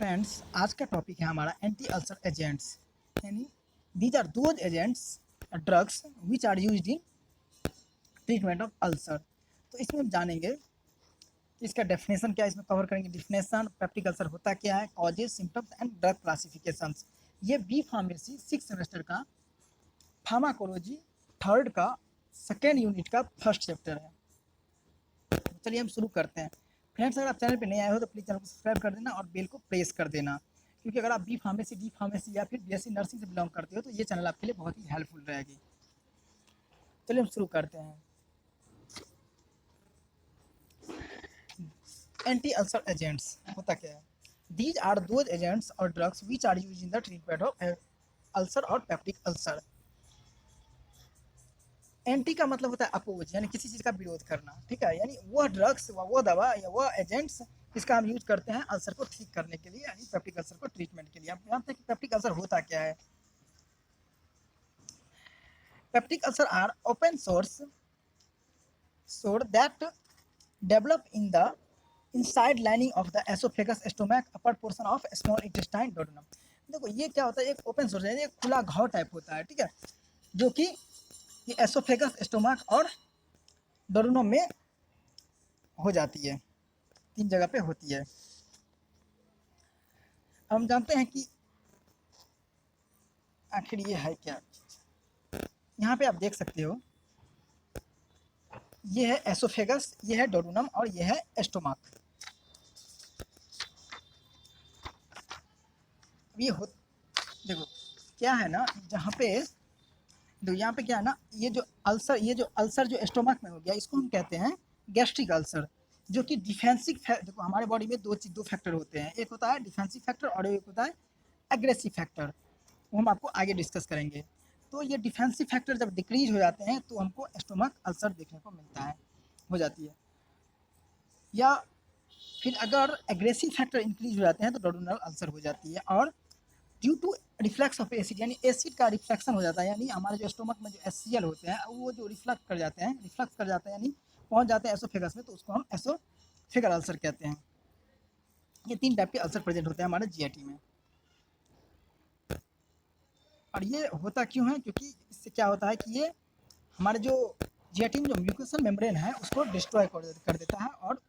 Friends, आज का topic है हमारा एंटी अल्सर एजेंट्स। यानी these are those agents drugs which are used in treatment of ulcer. तो इसमें हम जानेंगे इसका डेफिनेशन क्या है, इसमें कवर करेंगे डेफिनेशन, पेप्टिक अल्सर होता क्या है, causes, symptoms and drug classifications. ये बी फार्मेसी 6 सेमेस्टर का फार्माकोलॉजी थर्ड का सेकेंड यूनिट का फर्स्ट चैप्टर है। चलिए हम शुरू करते हैं। फ्रेंड्स, अगर आप चैनल पे नए आए हो तो प्लीज़ चैनल को सब्सक्राइब कर देना और बेल को प्रेस कर देना, क्योंकि अगर आप बी फार्मेसी, डी फार्मेसी या फिर बीएससी नर्सिंग से बिलोंग करते हो तो ये चैनल आपके लिए बहुत ही हेल्पफुल रहेगी। चलिए हम शुरू करते हैं। एंटी अल्सर एजेंट्स होता क्या है? दीज आर दोज एजेंट्स और drugs which are use in the treatment of ulcer और पेप्टिक अल्सर। एंटी का मतलब होता है अपोज, यानी किसी चीज़ का विरोध करना, ठीक है। यानी वह ड्रग्स, वो दवा या वह एजेंट्स जिसका हम यूज करते हैं अल्सर को ठीक करने के लिए, यानी पेप्टिक अल्सर को ट्रीटमेंट के लिए। आप जानते हैं कि पेप्टिक अल्सर होता क्या है? Peptic ulcer are open sores sore that develop in the inside lining of the esophagus, stomach, upper portion of small intestine, duodenum। देखो ये क्या होता है, एक ओपन सोर्स है, एक खुला घाव टाइप होता है, ठीक है, जो कि ये एसोफेगस, स्टोमक और डोडेनम में हो जाती है, 3 जगह पे होती है। हम जानते हैं कि आखिर ये है क्या। यहाँ पे आप देख सकते हो, ये है एसोफेगस, ये है डोडेनम और ये है स्टोमक। ये हो देखो क्या है ना, जहाँ पे तो यहाँ पे क्या है ना, ये जो अल्सर जो स्टोमक में हो गया, इसको हम कहते हैं गैस्ट्रिक अल्सर, जो कि डिफेंसिव। देखो हमारे बॉडी में दो फैक्टर होते हैं, एक होता है डिफेंसिव फैक्टर और एक होता है एग्रेसिव फैक्टर। वो हम आपको आगे डिस्कस करेंगे। तो ये डिफेंसिव फैक्टर जब डिक्रीज हो जाते हैं तो हमको स्टोमक अल्सर देखने को मिलता है, हो जाती है। या फिर अगर एग्रेसिव फैक्टर इंक्रीज हो जाते हैं तो डोडेनल अल्सर हो जाती है। और due to reflux of acid, यानी एसिड का रिफ्लेक्शन हो जाता है, यानी हमारे जो स्टोमक में जो एचसीएल होते हैं वो जो रिफ्लक्स कर जाते हैं, यानी पहुंच जाते हैं एसोफेगस में, तो उसको हम एसोफेगल अल्सर कहते हैं। ये 3 टाइप के अल्सर प्रेजेंट होते हैं हमारे जीआईटी में। और ये होता क्यों है? क्योंकि इससे क्या होता है कि ये हमारे जो जीआईटी में जो म्यूकोसल मेम्ब्रेन है उसको डिस्ट्रॉय कर देता है, और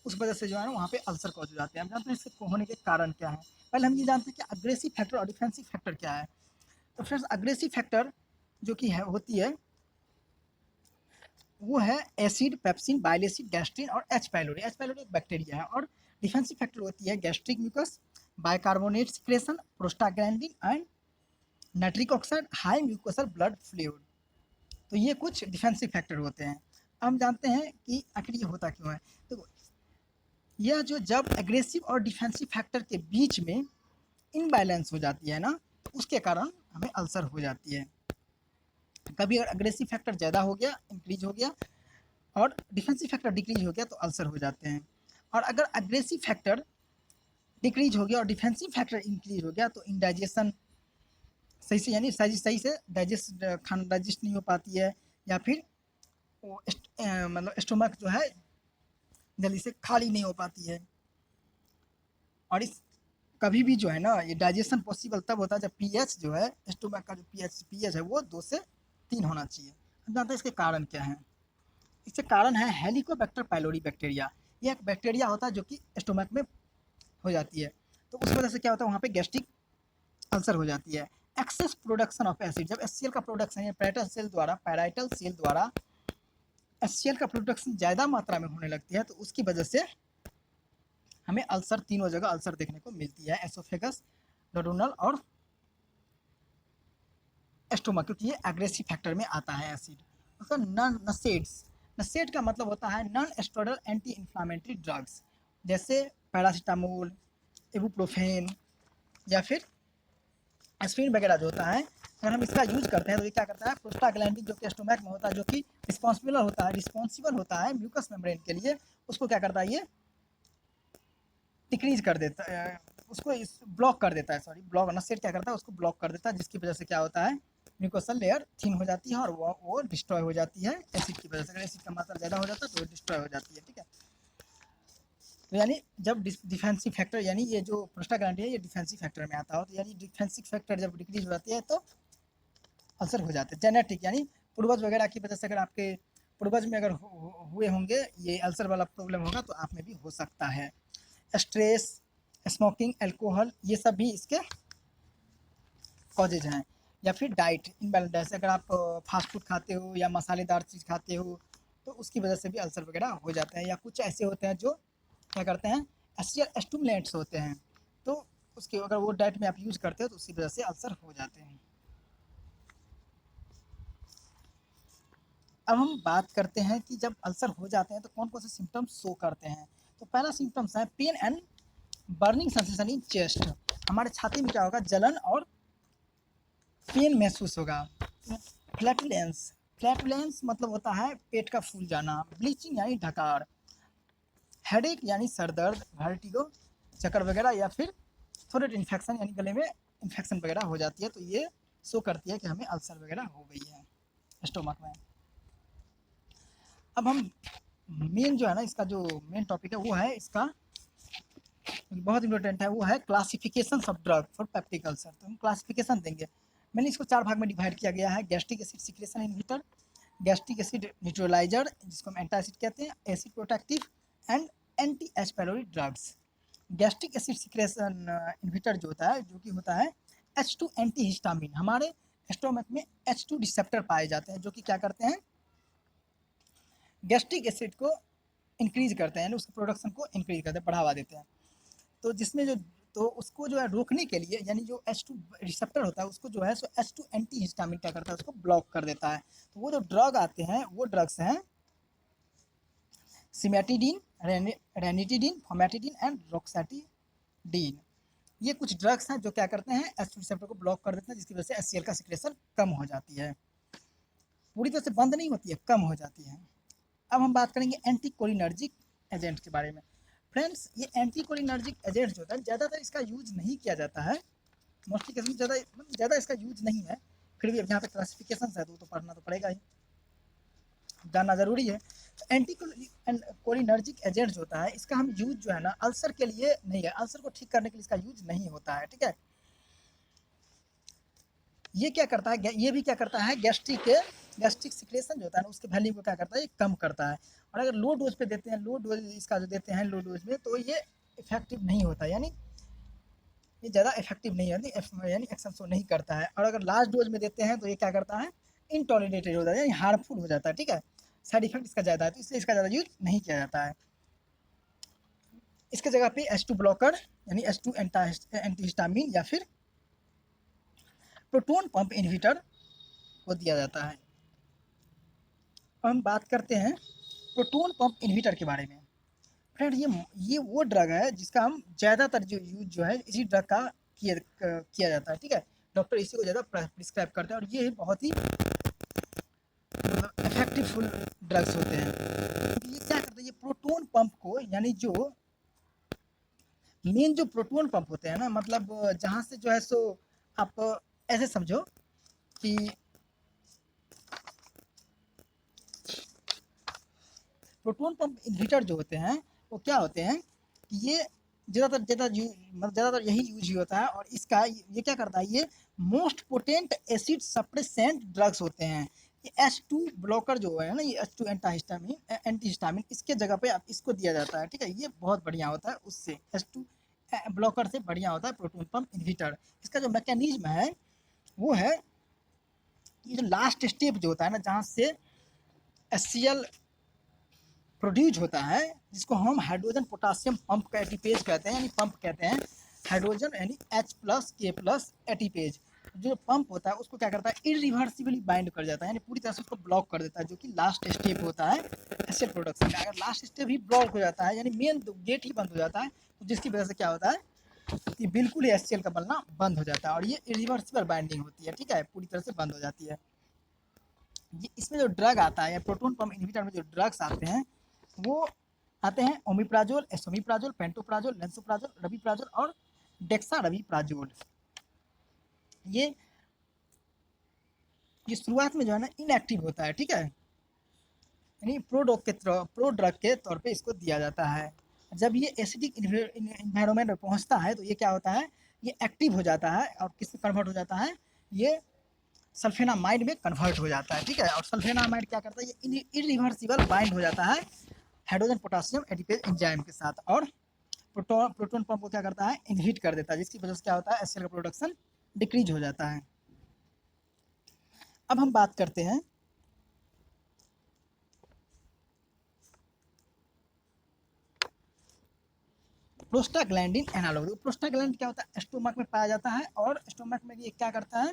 उस वजह से जो है ना वहाँ पे अल्सर कॉज हो जाते हैं। हम जानते हैं इसके होने के कारण क्या है। पहले हम ये जानते हैं कि अग्रेसिव फैक्टर और डिफेंसिव फैक्टर क्या है। तो फ्रेंड्स, अग्रेसिव फैक्टर जो कि है होती है वो है acid, pepsin, bile acid, gastrin और एच पाइलोरी। एच पाइलोरी एक बैक्टीरिया है। और डिफेंसिव फैक्टर होती है gastric mucus, bicarbonate secretion, prostaglandin and nitric oxide, high mucosal blood fluid. तो ये कुछ डिफेंसिव फैक्टर होते हैं। हम जानते हैं कि आखिर ये होता क्यों है। तो यह जो जब एग्रेसिव और डिफेंसिव फैक्टर के बीच में इनबैलेंस हो जाती है ना, तो उसके कारण हमें अल्सर हो जाती है। कभी अगर एग्रेसिव फैक्टर ज़्यादा हो गया, इंक्रीज हो गया, और डिफेंसिव फैक्टर डिक्रीज हो गया तो अल्सर हो जाते हैं। और अगर एग्रेसिव फैक्टर डिक्रीज हो गया और डिफेंसिव फैक्टर इंक्रीज हो गया तो इंडाइजेशन सही से, यानी सही से खाना डाइजेस्ट नहीं हो पाती है, या फिर वो मतलब स्टोमक जो है जल्दी से खाली नहीं हो पाती है। और इस कभी भी जो है ना, ये डाइजेशन पॉसिबल तब होता है जब पीएच जो है, स्टोमक का जो पीएच है वो 2 से 3 होना चाहिए। हम जानते हैं इसके कारण क्या है। इसके कारण है हेलिकोबैक्टर पाइलोरी बैक्टीरिया। ये एक बैक्टीरिया होता है जो कि स्टोमक में हो जाती है, तो उस वजह से क्या होता है वहाँ पे गैस्ट्रिक अल्सर हो जाती है। एक्सेस प्रोडक्शन ऑफ एसिड, जब एचसीएल का प्रोडक्शन या पैराइटल सेल द्वारा एचसीएल का प्रोडक्शन ज़्यादा मात्रा में होने लगती है तो उसकी वजह से हमें अल्सर, तीनों जगह अल्सर देखने को मिलती है, एसोफेगस, डोडेनल और स्टोमक, क्योंकि ये एग्रेसिव फैक्टर में आता है एसिड। उसका नसेड्स, नसेड का मतलब होता है non steroidal anti inflammatory drugs, जैसे पैरासीटामोल, इबुप्रोफेन या फिर एस्पिरिन वगैरह जो होता है। अगर हम इसका यूज करते हैं तो ये क्या करता है, प्रोस्टाग्लैंडिन जो कि स्टोमक में होता है, जो कि रिस्पॉन्सिबल होता है म्यूकस मेम्ब्रेन के लिए, उसको क्या करता है, ये डिक्रीज कर देता है, उसको ब्लॉक कर देता है। सॉरी, ब्लॉक नसेट क्या करता है, उसको ब्लॉक कर देता है, जिसकी वजह से क्या होता है, म्यूकोसल लेयर थिन हो जाती है और वो डिस्ट्रॉय हो जाती है एसिड की वजह से। अगर एसिड का मात्रा ज़्यादा हो जाता है तो वो डिस्ट्रॉय हो जाती है, ठीक है। तो यानी जब डिफेंसिव फैक्टर, यानी ये जो प्रोस्टाग्लैंडिन है ये डिफेंसिव फैक्टर में आता हो, तो यानी डिफेंसिव फैक्टर जब डिक्रीज हो जाती है तो अल्सर हो जाते हैं। जेनेटिक यानी पूर्वज वगैरह की वजह से, अगर आपके पूर्वज में अगर हुए होंगे ये अल्सर वाला प्रॉब्लम होगा तो आप में भी हो सकता है। स्ट्रेस, स्मोकिंग, अल्कोहल, ये सब भी इसके कॉजेज हैं। या फिर डाइट इनबैलेंस, जैसे अगर आप फास्ट फूड खाते हो या मसालेदार चीज़ खाते हो तो उसकी वजह से भी अल्सर वगैरह हो जाते हैं। या कुछ ऐसे होते हैं जो क्या करते हैं, एसियल स्टिमुलेंट्स होते हैं, तो उसके अगर वो डाइट में आप यूज़ करते हो तो उसकी वजह से अल्सर हो जाते हैं। अब हम बात करते हैं कि जब अल्सर हो जाते हैं तो कौन कौन से सिम्टम्स शो करते हैं। तो पहला सिम्टम्स है pain and burning sensation in chest. हमारे छाती में क्या होगा, जलन और पेन महसूस होगा। फ्लैटुलेंस, फ्लैटुलेंस मतलब होता है पेट का फूल जाना। ब्लीचिंग यानी ढकार। हेडेक यानी सर दर्द, वर्टिगो, चक्कर वगैरह, या फिर थ्रोट इन्फेक्शन यानी गले में इन्फेक्शन वगैरह हो जाती है, तो ये शो करती है कि हमें अल्सर वगैरह हो गई है स्टोमक में। अब हम मेन जो है ना, इसका जो मेन टॉपिक है वो है, इसका बहुत इंपॉर्टेंट है, वो है classification of drug for peptic ulcer. तो हम क्लासिफिकेशन देंगे। मैंने इसको 4 भाग में डिवाइड किया गया है। Gastric acid secretion inhibitor, gastric acid neutraliser जिसको हम एंटासिड कहते हैं, acid protective and anti H pylori drugs. Gastric acid secretion inhibitor जो होता है, जो कि होता है H2 एंटी हिस्टामिन। हमारे स्टोमक में H2 रिसेप्टर पाए जाते हैं जो कि क्या करते हैं, गैस्ट्रिक एसिड को इंक्रीज करते हैं, उसके प्रोडक्शन को इंक्रीज करते हैं, बढ़ावा देते हैं। तो जिसमें जो, तो उसको जो है रोकने के लिए, यानी जो H2 रिसेप्टर होता है उसको जो है सो H2 एंटी हिस्टामिन क्या करता है, उसको ब्लॉक कर देता है। तो वो जो ड्रग आते हैं वो ड्रग्स हैं सिमेटिडीन, रेनिटिडीन, फॉर्मेटिडीन एंड रोक्साटिडीन। ये कुछ ड्रग्स हैं जो क्या करते हैं, H2 रिसेप्टर को ब्लॉक कर देते हैं, जिसकी वजह से HCl का सिक्रेशन कम हो जाती है। पूरी तरह से बंद नहीं होती है, कम हो जाती है। अब हम बात करेंगे एंटीकोलिनर्जिक एजेंट के बारे में। फ्रेंड्स, ये एंटीकोलिनर्जिक एजेंट जो होता है ज़्यादातर इसका यूज नहीं किया जाता है, मोस्टली केस में ज़्यादा इसका यूज नहीं है। फिर भी अब यहाँ पे क्लासिफिकेशन है तो पढ़ना तो पड़ेगा ही, जानना ज़रूरी है। एंटीकोलिनर्जिक एजेंट जो होता है इसका हम यूज जो है ना अल्सर के लिए नहीं है, अल्सर को ठीक करने के लिए इसका यूज नहीं होता है, ठीक है। ये क्या करता है, ये भी क्या करता है, गैस्ट्रिक सिक्रेशन जो होता है ना उसके वैल्यू को क्या करता है, ये कम करता है। और अगर लो डोज पे देते हैं, लो डोज इसका जो देते हैं लो डोज में, तो ये इफेक्टिव नहीं होता, यानी ये ज़्यादा इफेक्टिव नहीं है, यानी एक्शन शो नहीं करता है। और अगर लास्ट डोज में देते हैं तो ये क्या करता है, इनटॉलरेटेड हो जाता है, यानी हार्मफुल हो जाता है, ठीक है। साइड इफेक्ट इसका ज़्यादा है, तो इसलिए इसका ज़्यादा यूज नहीं किया जाता है। इसके जगह पे H2 ब्लॉकर यानी H2 एंटीहिस्टामिन या फिर प्रोटोन पंप इनहिबिटर को दिया जाता है। हम बात करते हैं प्रोटोन पंप इनहिबिटर के बारे में। फ्रेंड, ये वो ड्रग है जिसका हम ज़्यादातर जो यूज जो है इसी ड्रग का किया जाता है, ठीक है। डॉक्टर इसी को ज़्यादा प्रिस्क्राइब करते हैं और ये बहुत ही मतलब इफेक्टिवफुल ड्रग्स होते हैं। क्योंकि ये क्या करते हैं, ये प्रोटोन पंप को, यानी जो मेन जो प्रोटोन पंप होते हैं ना, मतलब जहाँ से जो है सो आप ऐसे समझो कि प्रोटोन पंप इनहिबिटर जो होते हैं वो क्या होते हैं कि ये ज़्यादातर यही यूज ही होता है। और इसका ये क्या करता है, ये most potent acid suppressant drugs होते हैं। ये H2 ब्लॉकर जो है ना, ये H2 एंटीहिस्टामिन इसके जगह पे आप इसको दिया जाता है, ठीक है। ये बहुत बढ़िया होता है, उससे H2 ब्लॉकर से बढ़िया होता है प्रोटोन पंप इनहिबिटर। इसका जो मैकेनिज्म है वो है, ये जो लास्ट स्टेप जो होता है ना, जहाँ से HCl प्रोड्यूस होता है, जिसको हम हाइड्रोजन पोटासियम पंप का एटीपेज कहते हैं, यानी पंप कहते हैं। हाइड्रोजन यानी H+K+ एटीपेज जो पंप होता है उसको क्या करता है, इरिवर्सिबली बाइंड कर जाता है, यानी पूरी तरह से उसको ब्लॉक कर देता है, जो कि लास्ट स्टेप होता है HCl प्रोडक्शन का। अगर लास्ट स्टेप ही ब्लॉक हो जाता है, यानी मेन गेट ही बंद हो जाता है, तो जिसकी वजह से क्या होता है कि बिल्कुल ही HCl का बनना बंद हो जाता है और ये इरिवर्सिबल बाइंडिंग होती है, ठीक है, पूरी तरह से बंद हो जाती है। ये इसमें जो ड्रग आता है या प्रोटोन पंप इनहिबिटर में जो ड्रग्स आते हैं वो आते हैं ओमिप्राजोल, एसोमिप्राजोल, पेंटोप्राजोल, लेंसोप्राजोल, रविप्राजोल और डेक्सा रविप्राजोल। ये ये शुरुआत में जो है ना इनएक्टिव होता है, ठीक है, यानी प्रोड्रग के तौर पे इसको दिया जाता है। जब ये एसिडिक इन्वायरमेंट में पहुंचता है तो ये क्या होता है, ये एक्टिव हो जाता है और किस में कन्वर्ट हो जाता है, ये सल्फेनामाइड में कन्वर्ट हो जाता है, ठीक है। और सल्फेनामाइड क्या करता है, ये इरिवर्सिबल बाइंड हो जाता है हाइड्रोजन पोटेशियम एडिपेज एंजाइम के साथ, और प्रोटोन प्रोटोन पंप को क्या करता है, इनहिट कर देता है, जिसकी वजह से क्या होता है, एचसीएल का प्रोडक्शन डिक्रीज हो जाता है। अब हम बात करते हैं प्रोस्टाग्लैंडिन एनालॉग। प्रोस्टाग्लैंड क्या होता है, स्टोमक में पाया जाता है, और स्टोमक में ये क्या करता है,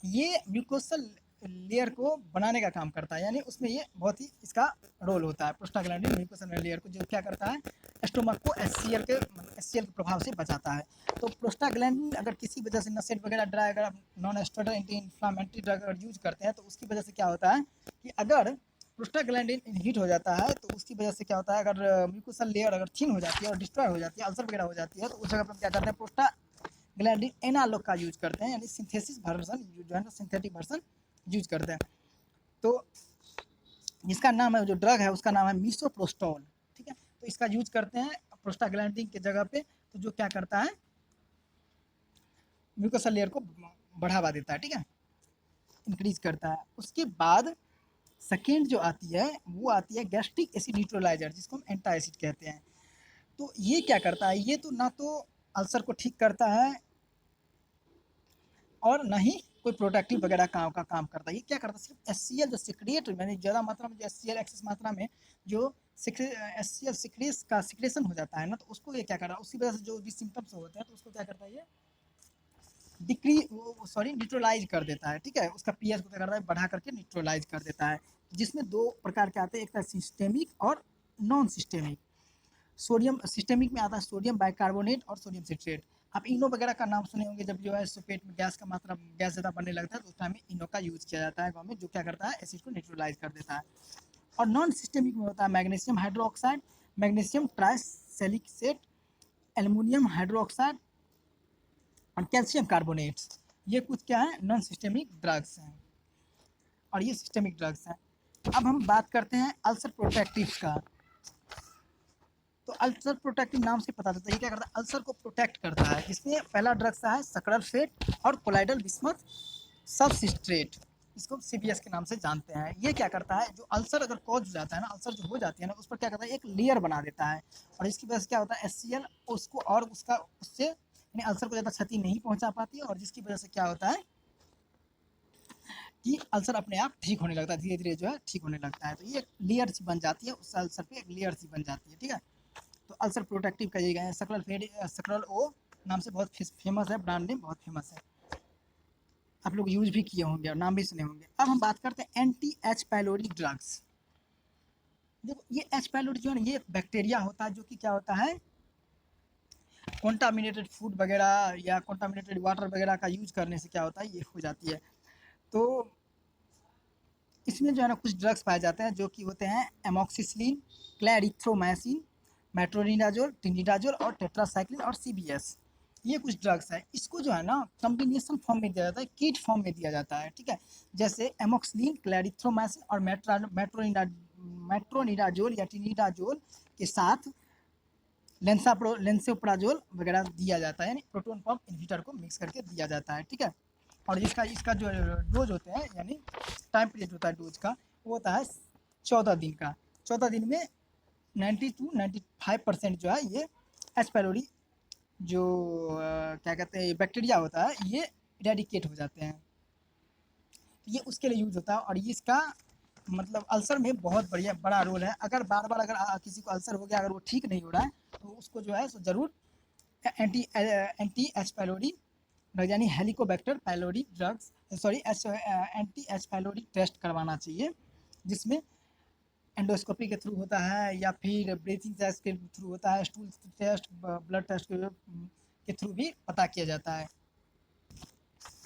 ये म्यूकोसल लेयर को बनाने का काम करता है, यानी उसमें ये बहुत ही इसका रोल होता है। प्रोस्टाग्लैंडिन म्यूकोसल लेयर को जो क्या करता है, स्टोमक को एचसीएल के प्रभाव से बचाता है। तो प्रोस्टाग्लैंडिन अगर किसी वजह से नसेट वगैरह ड्राई, अगर आप non steroidal anti inflammatory drug अगर यूज करते हैं तो उसकी वजह से क्या होता है कि अगर प्रोस्टाग्लैंडिन इनहिट हो जाता है तो उसकी वजह से क्या होता है, अगर म्यूकोसल लेयर अगर थिन हो जाती है और डिस्ट्रॉय हो जाती है, अल्सर वगैरह हो जाती है, तो उस जगह पर क्या करते हैं, प्रोस्टाग्लैंडिन एनालॉग का यूज करते हैं, यानी सिंथेसिस वर्जन जो है ना, सिंथेटिक वर्जन यूज करते हैं। तो जिसका नाम है, जो ड्रग है उसका नाम है मिसोप्रोस्टोल, ठीक है। तो इसका यूज करते हैं प्रोस्टाग्लैंडिन की जगह पे, तो जो क्या करता है, म्यूकोसल लेयर को बढ़ावा देता है, ठीक है, इंक्रीज करता है। उसके बाद सेकेंड जो आती है वो आती है गैस्ट्रिक एसिड न्यूट्रलाइजर, जिसको हम एंटा एसिड कहते हैं। तो ये क्या करता है, ये तो ना तो अल्सर को ठीक करता है और ना ही कोई प्रोटेक्टिव वगैरह का काम करता है। ये क्या करता है, सिर्फ एचसीएल जो सिक्रिएट, यानी ज़्यादा मात्रा में जो एचसीएल एक्सेस मात्रा में जो एचसीएल सिक्रेशन हो जाता है ना, तो उसको ये क्या कर रहा है, उसकी वजह से जो भी सिम्टम्स होते हैं तो उसको क्या करता है, ये न्यूट्रलाइज कर देता है, ठीक है। उसका पीएच को क्या करता है, बढ़ा करके न्यूट्रलाइज कर देता है। जिसमें दो प्रकार के आते हैं, एक था सिस्टेमिक और नॉन सिस्टेमिक। सोडियम सिस्टेमिक में आता है सोडियम बाइकार्बोनेट और सोडियम सिट्रेट। आप इनो वगैरह का नाम सुने होंगे, जब जो है पेट में गैस का मात्रा, गैस ज़्यादा बनने लगता है तो उस टाइम में इनो का यूज किया जाता है गाँव में, जो क्या करता है, एसिड को न्यूट्रलाइज कर देता है। और नॉन सिस्टेमिक में होता है magnesium hydroxide, magnesium trisilicate, aluminium hydroxide और कैल्शियम कार्बोनेट्स। ये कुछ क्या है, नॉन सिस्टेमिक ड्रग्स हैं, और ये सिस्टेमिक ड्रग्स हैं। अब हम बात करते हैं अल्सर प्रोटेक्टिव का। तो अल्सर प्रोटेक्टिव नाम से पता चलता है ये क्या करता है, अल्सर को प्रोटेक्ट करता है। इसमें पहला ड्रग्स है सक्रालफेट और कोलाइडल बिस्मथ सबसिस्ट्रेट, इसको सीबीएस के नाम से जानते हैं। ये क्या करता है, जो अल्सर अगर कॉज हो जाता है ना, अल्सर जो हो जाती है ना, उस पर क्या करता है, एक लेयर बना देता है, और इसकी वजह से क्या होता है, एचसीएल उसको और उसका उससे यानी अल्सर को ज़्यादा क्षति नहीं पहुंचा पाती है, और जिसकी वजह से क्या होता है कि अल्सर अपने आप ठीक होने लगता है, धीरे धीरे जो है ठीक होने लगता है। तो ये लेयर सी बन जाती है, उस अल्सर पे एक लेयर सी बन जाती है, ठीक है। तो अल्सर प्रोटेक्टिव का ये गए हैं, सक्राल ओ नाम से बहुत फेमस है, ब्रांड नेम बहुत फेमस है, आप लोग यूज भी किए होंगे और नाम भी सुने होंगे। अब हम बात करते हैं एंटी एच पाइलोरी ड्रग्स। देखो ये एच पाइलोरी जो है ना, ये एक बैक्टीरिया होता है जो कि क्या होता है, कॉन्टामिनेटेड फूड वगैरह या कॉन्टामिनेटेड वाटर वगैरह का यूज करने से क्या होता है, ये हो जाती है। तो इसमें जो है ना कुछ ड्रग्स पाए जाते हैं जो कि होते हैं एमोक्सिसिलिन, क्लैरिथ्रोमाइसिन, मेट्रोनिडाजोल, ट्रिनिडाजोल और टेट्रासाइक्लिन और सीबीएस। ये कुछ ड्रग्स है, इसको जो है ना कॉम्बिनेशन फॉर्म में दिया जाता है, कीट फॉर्म में दिया जाता है, ठीक है। जैसे एमोक्सिलिन, क्लैरिथ्रोमाइसिन और मेट्रोनिडाजोल या ट्रिनिडाजोल के साथ लेंसोप्राजोल वगैरह दिया जाता है, यानी प्रोटोन पंप इनहिबिटर को मिक्स करके दिया जाता है, ठीक है। और इसका इसका जो डोज होते हैं, यानी टाइम पीरियड होता है डोज का, वो होता है 14 दिन का। 14 दिन में 90 to 95% जो है ये एच पाइलोरी जो क्या कहते हैं बैक्टीरिया होता है, ये इरेडिकेट हो जाते हैं। ये उसके लिए यूज होता है, और ये इसका मतलब अल्सर में बहुत बढ़िया बड़ा रोल है। अगर बार बार अगर किसी को अल्सर हो गया, अगर वो ठीक नहीं हो रहा है, तो उसको जो है सो ज़रूर एंटी एच पाइलोरी ड्रग यानी Helicobacter pylori drugs, sorry anti H pylori test करवाना चाहिए, जिसमें एंडोस्कोपी के थ्रू होता है या फिर ब्रीथिंग टेस्ट के थ्रू होता है, स्टूल टेस्ट, ब्लड टेस्ट के थ्रू भी पता किया जाता है,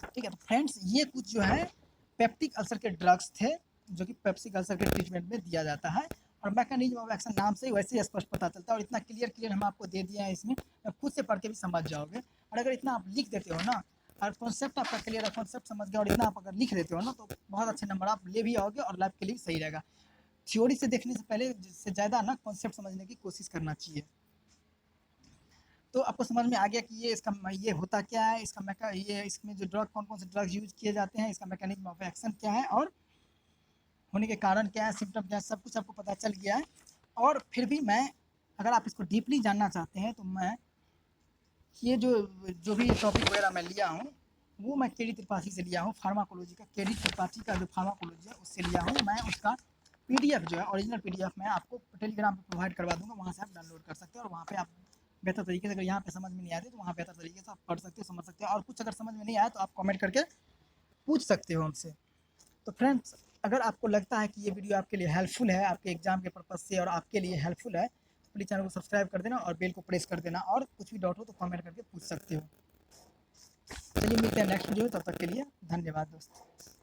ठीक है। तो फ्रेंड्स ये कुछ जो है पेप्टिक अल्सर के ड्रग्स थे जो कि पेप्टिक अल्सर के ट्रीटमेंट में दिया जाता है, और मैकेनिज्म ऑफ एक्शन नाम से वैसे ही स्पष्ट पता चलता है, और इतना क्लियर हम आपको दे दिया है, इसमें आप खुद से पढ़ के भी समझ जाओगे। और अगर इतना आप लिख देते हो ना, और कॉन्सेप्ट आपका क्लियर है, कॉन्सेप्ट समझ गए और इतना आप अगर लिख देते हो ना, तो बहुत अच्छे नंबर आप ले भी आओगे और लाइफ के लिए भी सही रहेगा। थ्योरी से देखने से पहले से ज़्यादा ना कॉन्सेप्ट समझने की कोशिश करना चाहिए। तो आपको समझ में आ गया कि ये होता क्या है, ये इसमें जो कौन-कौन से ड्रग्स यूज़ किए जाते हैं, इसका मैकेनिज़्म ऑफ एक्शन क्या है और होने के कारण क्या है, सिम्पटम क्या है, सब कुछ आपको पता चल गया है। और फिर भी मैं अगर आप इसको डीपली जानना चाहते हैं तो मैं ये जो भी टॉपिक वगैरह मैं लिया हूँ, वो मैं केडी त्रिपाठी से लिया हूँ, फार्माकोलॉजी का केडी त्रिपाठी का जो फार्माकोलॉजी है उससे लिया हूँ। मैं उसका पीडीएफ जो है ओरिजिनल पीडीएफ मैं आपको टेलीग्राम पे प्रोवाइड करवा दूँगा, वहाँ से आप डाउनलोड कर सकते हो और वहाँ पे आप बेहतर तरीके से, अगर यहाँ पे समझ में नहीं आती तो वहाँ बेहतर तरीके से आप पढ़ सकते हो, समझ सकते हो और कुछ अगर समझ में नहीं आया तो आप कमेंट करके पूछ सकते हो हमसे। तो फ्रेंड्स, अगर आपको लगता है कि ये वीडियो आपके लिए हेल्पफुल है, आपके एग्जाम के पर्पज़ से और आपके लिए हेल्पफुल है, तो प्लीज़ चैनल को सब्सक्राइब कर देना और बेल को प्रेस कर देना और कुछ भी डाउट हो तो कमेंट करके पूछ सकते हो। चलिए मिलते हैं नेक्स्ट वीडियो में, तब तक के लिए धन्यवाद दोस्तों।